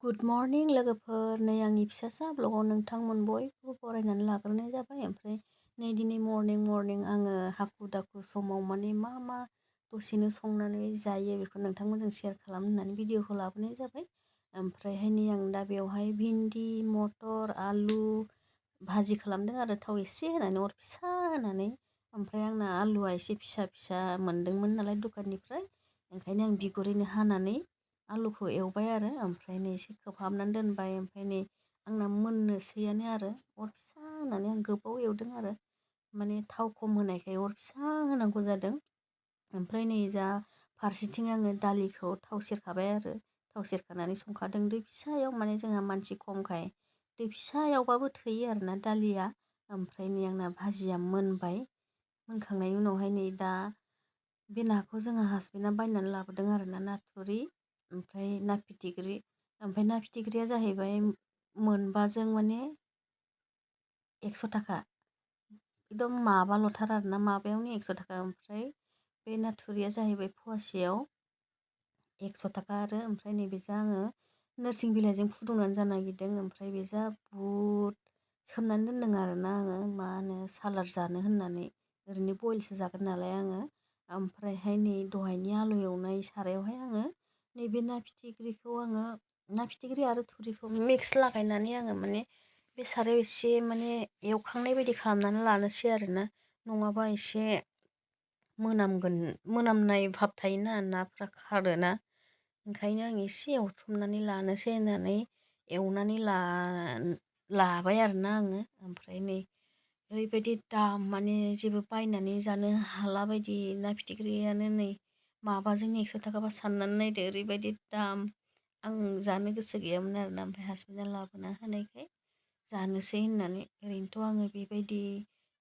Good morning लोगोफोर, नै आंनि फिसासा ब्लगाव नोंथांमोन बयखौबो बरायनानै लाग्रोनाय जाबाय। ओमफ्राय नै दिनै मर्निं आङो हाखु दाखु समाव माने मा दसेनो संनानै जायो बेखौ नोंथांमोनजों शेयार खालामनो होननानै भिडिअखौ लाबोनाय जाबाय। ओमफ्रायहाय नै आं दा बेवहाय भिन्दि, मटर, आलु भाजि खालामदों आरो थाव एसे होनानै अर फिसा होनानै। ओमफ्राय आंना आलुआ एसे फिसा फिसा मोनदोंमोन नालाय दखाननिफ्राय, ओंखायनो आं बिगुरैनो हानानै आलुखौ एवबाय आरो ओमफ्राय नै एसे खोबहाबनानै दोनबाय। ओमफ्राय नै आंना मोननोसैयानो आरो अर फिसा होनानै आं गोबाव एवदों आरो माने थाव खम होनायखाय अर फिसा होनांगौ जादों। ओमफ्राय नै जा फारसेथिं आङो दालिखौ थाव सेरखाबाय आरो थाव सेरखानानै संखादों दै फिसायाव, माने जोंहा मानसि खमखाय दै फिसायावबाबो थोयो आरोना दालिया। ओमफ्राय नै आंना भाजिया मोनबाय। मोनखांनायनि उनावहाय नै दा बे नाखौ जोंहा हासबेन्डआ बायनानै लाबोदों आरो ना, नाथुरि ओमफ्राय ना फिथिख्रि। ओमफ्राय ना फिथिख्रिया जाहैबाय मोनबाजों माने 100 थाखा, एकदम माबाल'थार आरो ना, माबायावनो 100 थाखा। ओमफ्राय बे नाथुरिया जाहैबाय फवासेयाव 100 थाखा आरो। ओमफ्राय नैबेजा आङो नोरसिं बिलाइजों फुदुंनानै जानो नागिरदों। ओमफ्राय बेजा बुट सोमनानै दोनदों आरो ना आङो, मा होनो सालाद जानो होननानै। ओरैनो बइलसो जागोन नालाय आङो। ओमफ्रायहाय नै दहायनि आलु एवनाय सारायावहाय आङो नैबे ना फिथिख्रिखौ आङो ना फिथिख्रि आरो थुरिखौ मिक्स लागायनानै आङो माने बे सारायाव एसे माने एवखांनाय बायदि खालामनानै लानोसै आरो ना, नङाबा एसे मोनामगोन, मोनामनाय भाब थायोना, नाफ्रा खारोना। ओंखायनो आं एसे एवथ्रमनानै लानोसै होननानै एवनानै लाबाय आरो ना आङो। ओमफ्राय नै ओरैबायदि दाम, माने जेबो बायनानै जानो हाला बायदि ना फिथिख्रियानो नै माबाजों 100 थाखाबा साननानै नायदो, ओरैबायदि दाम। आं जानो गोसो गैयामोन आरोना, ओमफ्राय हासबेन्डआ लाबोना होनायखाय जानोसै होननानै। ओरैनोथ' आङो बेबायदि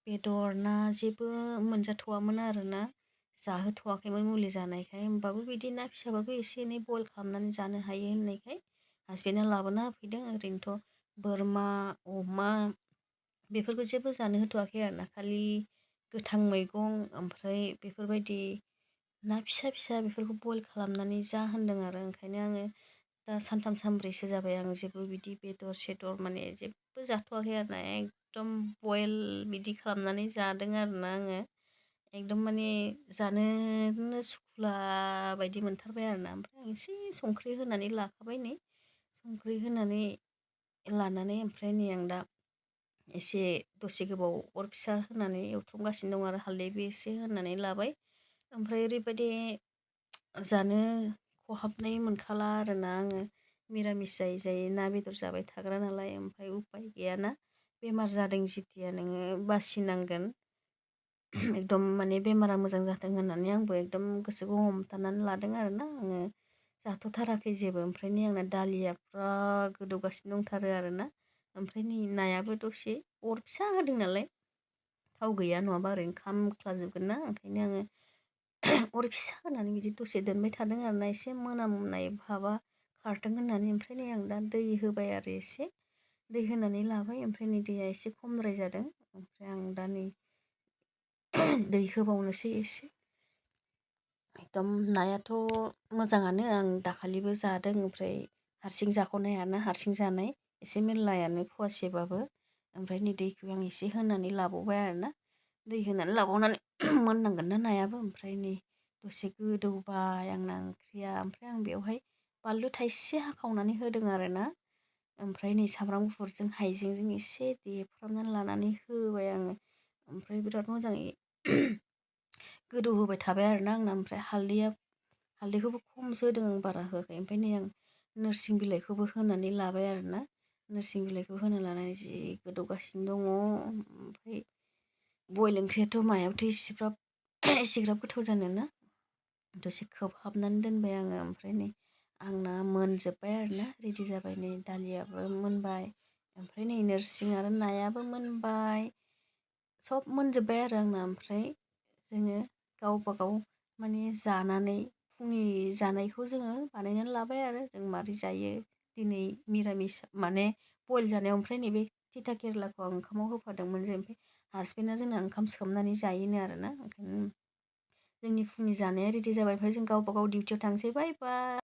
बेदर ना जेबो मोनजाथ'वामोन आरोना, जाहोथ'वाखैमोन मुलि जानायखाय। होमबाबो बिदि ना फिसाबाबो एसे एनै बयल खालामनानै जानो हायो होननायखाय हासबेन्डआ लाबोना होफैदों। ओरैनोथ' बोरमा, अमा बेफोरखौ जेबो जानो होथ'वाखै आरोना, खालि गोथां मैगं ओमफ्राय बेफोरबायदि ना फिसा फिसा बेफोरखौ बयल खालामनानै जा होनदों आरो। ओंखायनो आङो दा सानथाम सानब्रैसो जाबाय आं जेबो बिदि बेदर सेदर माने जेबो जाथ'वाखै आरोना, एकदम बयल बिदि खालामनानै जादों आरोना आङो। एकदम माने जानोनो सुखुला बायदि मोनथारबाय आरोना। ओमफ्राय आं एसे संख्रि होनानै लाखाबाय, नै संख्रि होनानै लानानै ओमफ्राय नै आं दा एसे दसे गोबाव अर फिसा होनानै एवथ्रमगासिनो दं आरो हालदैबो एसे होनानै लाबाय। ओमफ्राय ओरैबायदि जानो खहाबनाय मोनखाला आरोना आङो, मिरामिस जायै जायै ना बेदर जाबाय थाग्रा नालाय। ओमफ्राय उपाय गैयाना, बेमार जादों जेथिया नोङो बासिनांगोन। एकदम माने बेमारा मोजां जाथों होननानै आंबो एकदम गोसोखौ हमथानानै लादों आरोना, आङो जाथ'थाराखै जेबो। ओमफ्राय नै आंना दालिया फुरा गोदौगासिनो दंथारो आरोना। ओमफ्राय नै नायाबो दसे अर फिसा होदों नालाय थाव गैया, नङाबा ओरैनो खामख्लाजोबगोन ना। ओंखायनो आङो अर फिसा होनानै बिदि दसे दोनबाय थादों आरोना, एसे मोनामनाय भाबा खारथों होननानै। ओमफ्राय नै आं दा दै होबाय आरो एसे दै होनानै लाबाय। ओमफ्राय नै दैया एसे खमद्राय जादों। ओमफ्राय आं दा नै दै होबावनोसै एसे। एकदम नायाथ' मोजाङानो, आं दाखालिबो जादों। ओमफ्राय हारसिं जाख'नो हायाना, हारसिं जानाय एसे मेरलायानो फवासेबाबो। ओमफ्राय नै दैखौ आं एसे होनानै लाबावबाय आरोना, दै होनानै लाबावनानै मोननांगोन ना नायाबो। ओमफ्राय नै दसे गोदौबाय आंना ओंख्रिया। ओमफ्राय आं बेवहाय बानलु थाइसे हाखावनानै होदों आरोना। ओमफ्राय नै सामब्राम गुफुरजों हाइजेंजों एसे देफ्रामनानै लानानै होबाय आङो। ओमफ्राय बिराद मोजाङै गोदौ होबाय थाबाय आरोना आंना। ओमफ्राय हालदैखौबो खमसो होदों आं, बारा होआखै। ओमफ्राय नै आं नोरसिं बिलाइखौबो होनानै लाबाय आरोना, नोरसिं बिलाइखौ होना लानानै जि गोदौगासिनो दङ। ओमफ्राय बयल ओंख्रियाथ' मायावथो एसेग्राब गोथाव जानो ना। दसे खोबहाबनानै दोनबाय आङो। ओमफ्राय नै आंना मोनजोब्बाय आरोना, रेडि जाबाय। नै दालियाबो मोनबाय, ओमफ्राय नै नोरसिं आरो नायाबो मोनबाय, सब मोनजोब्बाय आरो आंना। ओमफ्राय जोङो गावबागाव माने जानानै फुंनि जानायखौ जोङो बानायनानै लाबाय आरो जों मारै जायो दिनै मिरामिस माने बयल जानायाव। ओमफ्राय नैबे थिथा केरेलाखौ आं ओंखामाव होफादोंमोन जे, ओमफ्राय हासबेन्डआ जोंना ओंखाम सोमनानै जायोनो आरोना। ओंखायनो जोंनि फुंनि जानाया रेडि जाबाय। ओमफ्राय जों गावबा गाव डिउटियाव थांसै। बाय बाय।